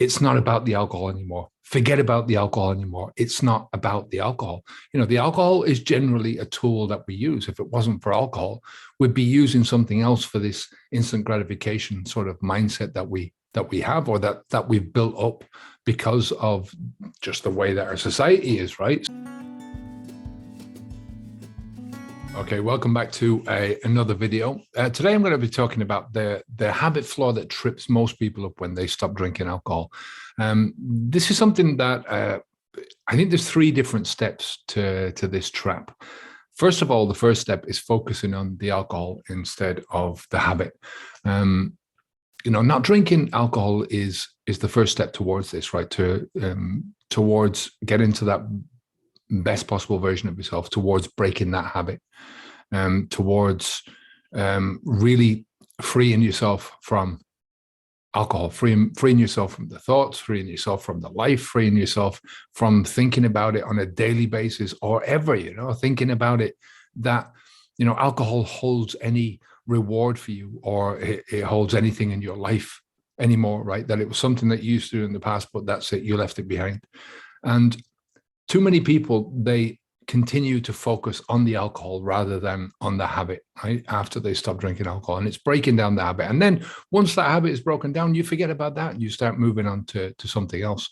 it's not about the alcohol anymore. Forget about the alcohol anymore. It's not about the alcohol. The alcohol is generally a tool that we use. If it wasn't for alcohol, we'd be using something else for this instant gratification sort of mindset that we have, or that we've built up because of just the way that our society is, right? Okay, welcome back to another video. Today I'm going to be talking about the habit flaw that trips most people up when they stop drinking alcohol. This is something that I think there's three different steps to this trap. First of all, the first step is focusing on the alcohol instead of the habit. Not drinking alcohol is the first step towards this, right? Towards getting to that best possible version of yourself, towards breaking that habit, towards really freeing yourself from alcohol, freeing yourself from the thoughts, freeing yourself from the life, freeing yourself from thinking about it on a daily basis or ever, thinking about it that, alcohol holds any reward for you, or it holds anything in your life anymore, right? That it was something that you used to do in the past, but that's it, you left it behind. And too many people, they continue to focus on the alcohol rather than on the habit, right? After they stop drinking alcohol, and it's breaking down the habit. And then once that habit is broken down, you forget about that and you start moving on to something else.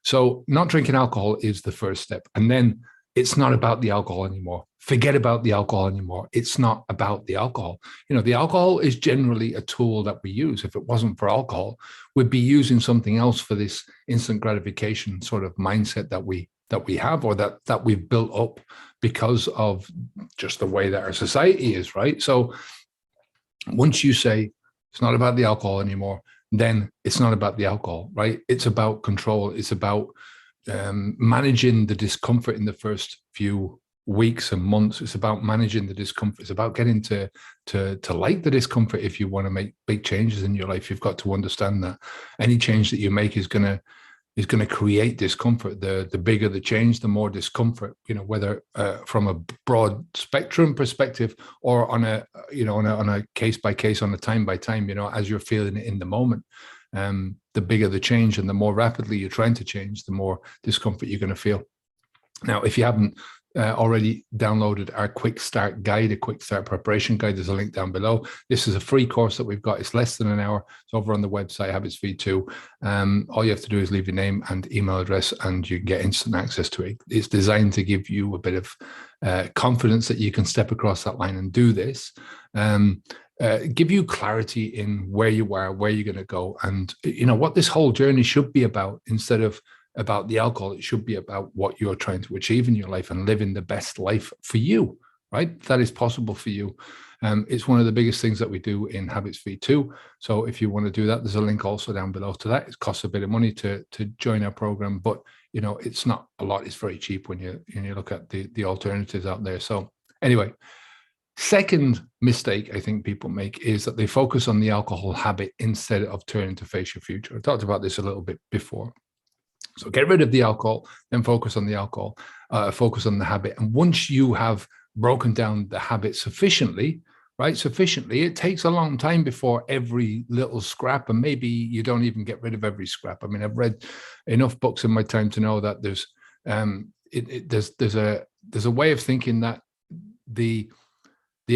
So not drinking alcohol is the first step. And then it's not about the alcohol anymore. Forget about the alcohol anymore. It's not about the alcohol. The alcohol is generally a tool that we use. If it wasn't for alcohol, we'd be using something else for this instant gratification sort of mindset that we have, or that we've built up because of just the way that our society is, right? So once you say it's not about the alcohol anymore, then it's not about the alcohol, right? It's about control. It's about managing the discomfort in the first few weeks and months. It's about managing the discomfort. It's about getting to like the discomfort. If you want to make big changes in your life, you've got to understand that any change that you make is going to create discomfort. The bigger the change, the more discomfort, whether from a broad spectrum perspective or on a case by case, on a time by time, as you're feeling it in the moment. The bigger the change and the more rapidly you're trying to change, the more discomfort you're going to feel. Now, if you haven't already downloaded our quick start guide, a quick start preparation guide, there's a link down below. This is a free course that we've got. It's less than an hour. It's over on the website, Habits V2. All you have to do is leave your name and email address and you get instant access to it. It's designed to give you a bit of confidence that you can step across that line and do this. Give you clarity in where you are, where you're going to go, and what this whole journey should be about. Instead of about the alcohol, it should be about what you're trying to achieve in your life and living the best life for you, right? That is possible for you. It's one of the biggest things that we do in Habits V2. So if you want to do that, there's a link also down below to that. It costs a bit of money to join our program, but it's not a lot. It's very cheap when you look at the alternatives out there. So anyway, second mistake I think people make is that they focus on the alcohol habit instead of turning to face your future. I talked about this a little bit before. So get rid of the alcohol, then focus on the alcohol, focus on the habit. And once you have broken down the habit sufficiently, it takes a long time before every little scrap, and maybe you don't even get rid of every scrap. I mean, I've read enough books in my time to know that there's a way of thinking that the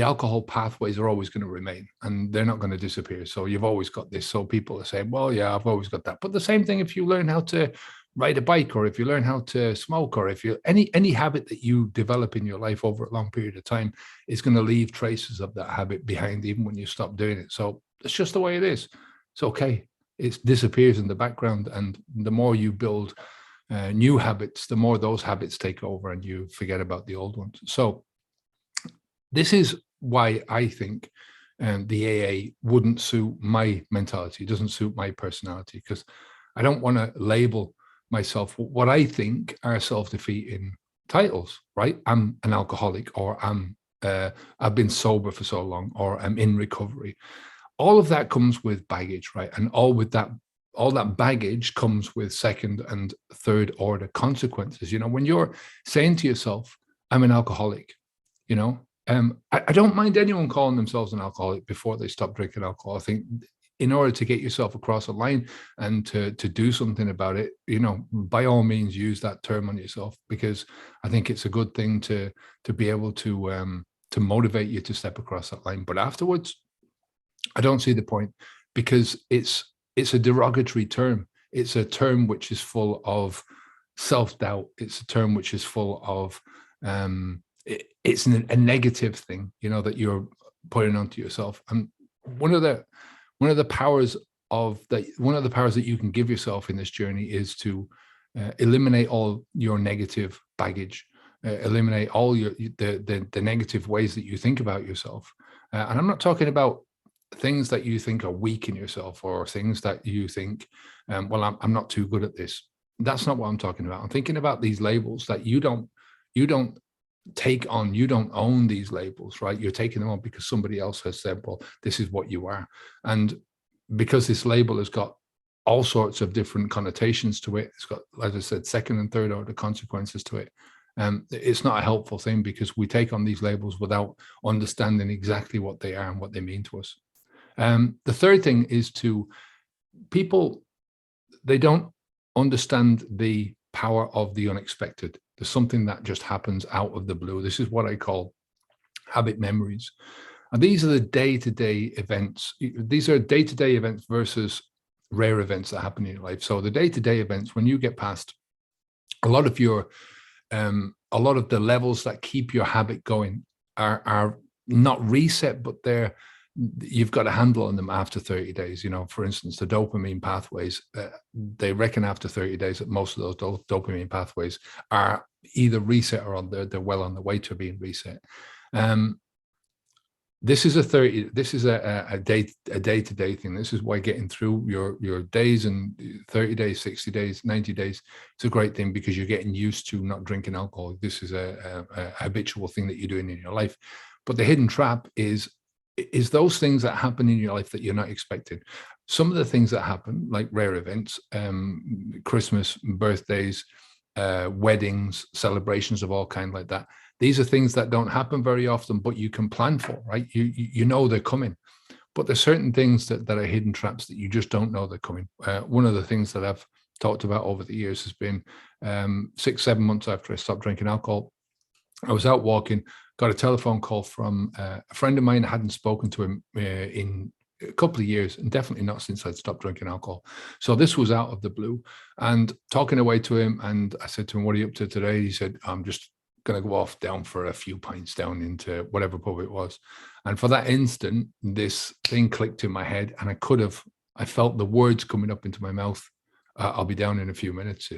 alcohol pathways are always going to remain and they're not going to disappear. So you've always got this. So people are saying, well, yeah, I've always got that. But the same thing if you learn how to ride a bike, or if you learn how to smoke, or if you any habit that you develop in your life over a long period of time is going to leave traces of that habit behind, even when you stop doing it. So it's just the way it is. It's okay. It disappears in the background. And the more you build new habits, the more those habits take over and you forget about the old ones. So this is why I think the AA wouldn't suit my mentality. It doesn't suit my personality, because I don't want to label myself what I think are self-defeating titles, right? I'm an alcoholic, or I've been sober for so long, or I'm in recovery. All of that comes with baggage, right? And all that baggage comes with second and third order consequences. When you're saying to yourself, I'm an alcoholic, I don't mind anyone calling themselves an alcoholic before they stop drinking alcohol. I think in order to get yourself across a line and to do something about it, by all means use that term on yourself, because I think it's a good thing to be able to motivate you to step across that line. But afterwards, I don't see the point, because it's a derogatory term. It's a term which is full of self-doubt. It's a term which is full of it's a negative thing, that you're putting onto yourself. And one of the powers that you can give yourself in this journey is to eliminate all your negative baggage, eliminate all the negative ways that you think about yourself. And I'm not talking about things that you think are weak in yourself, or things that you think, well, I'm not too good at this. That's not what I'm talking about. I'm thinking about these labels that you don't take on. You don't own these labels, right? You're taking them on because somebody else has said, well, this is what you are. And because this label has got all sorts of different connotations to it, it's got, as I said, second and third order consequences to it. It's not a helpful thing, because we take on these labels without understanding exactly what they are and what they mean to us. The third thing is people, they don't understand the power of the unexpected. There's something that just happens out of the blue. This is what I call habit memories. And these are the day-to-day events. These are day-to-day events versus rare events that happen in your life. So the day-to-day events, when you get past a lot of the levels that keep your habit going, are not reset, but you've got a handle on them after 30 days. For instance, the dopamine pathways, they reckon after 30 days that most of those dopamine pathways are either reset or they're well on the way to being reset. This is a day-to-day thing. This is why getting through your days, and 30 days, 60 days, 90 days, it's a great thing, because you're getting used to not drinking alcohol. This is a habitual thing that you're doing in your life. But the hidden trap is those things that happen in your life that you're not expecting. Some of the things that happen, like rare events, Christmas, birthdays, weddings, celebrations of all kinds like that. These are things that don't happen very often, but you can plan for, right? You know they're coming. But there's certain things that are hidden traps that you just don't know they're coming. One of the things that I've talked about over the years has been 6-7 months after I stopped drinking alcohol. I was out walking, got a telephone call from a friend of mine. I hadn't spoken to him in a couple of years, and definitely not since I'd stopped drinking alcohol. So this was out of the blue, and talking away to him. And I said to him, "What are you up to today?" He said, "I'm just going to go down for a few pints down into whatever pub it was." And for that instant, this thing clicked in my head, and I felt the words coming up into my mouth. I'll be down in a few minutes,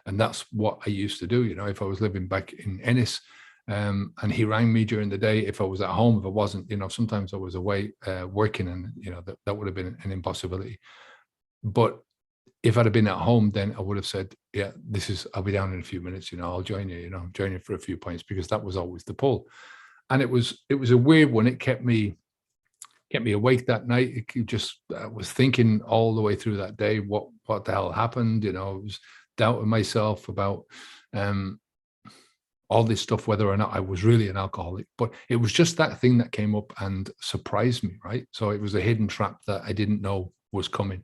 and that's what I used to do. If I was living back in Ennis, and he rang me during the day, if I was at home, if I wasn't, sometimes I was away working, and that would have been an impossibility. But if I'd have been at home, then I would have said, yeah, I'll be down in a few minutes, I'll join you, join you for a few pints, because that was always the pull. And it was a weird one. It kept me awake that night. I was thinking all the way through that day, what the hell happened? I was doubting myself about all this stuff, whether or not I was really an alcoholic. But it was just that thing that came up and surprised me, right? So it was a hidden trap that I didn't know was coming.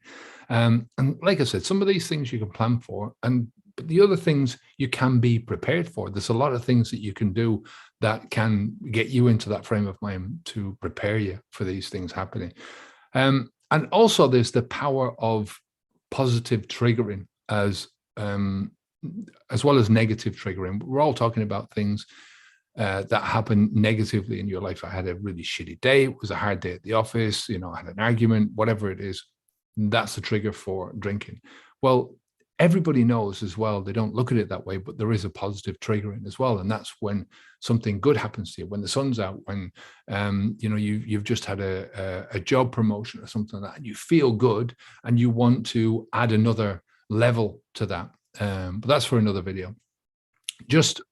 And like I said, some of these things you can plan for, but the other things you can be prepared for. There's a lot of things that you can do that can get you into that frame of mind to prepare you for these things happening. And also there's the power of positive triggering as well as negative triggering. We're all talking about things that happen negatively in your life. I had a really shitty day. It was a hard day at the office. I had an argument, whatever it is. That's a trigger for drinking. Well, everybody knows as well, they don't look at it that way, but there is a positive triggering as well. And that's when something good happens to you, when the sun's out, when you've just had a job promotion or something like that, and you feel good and you want to add another level to that. But that's for another video. Just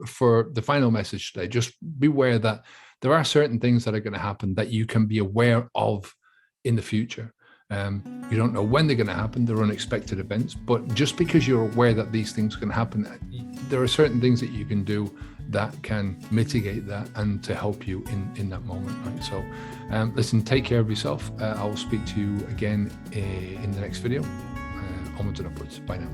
for the final message today, just beware that there are certain things that are going to happen that you can be aware of in the future. You don't know when they're going to happen. They're unexpected events, but just because you're aware that these things can happen, there are certain things that you can do that can mitigate that and to help you in that moment, right? So listen, take care of yourself. I will speak to you again in the next video. Onwards and upwards. Bye now.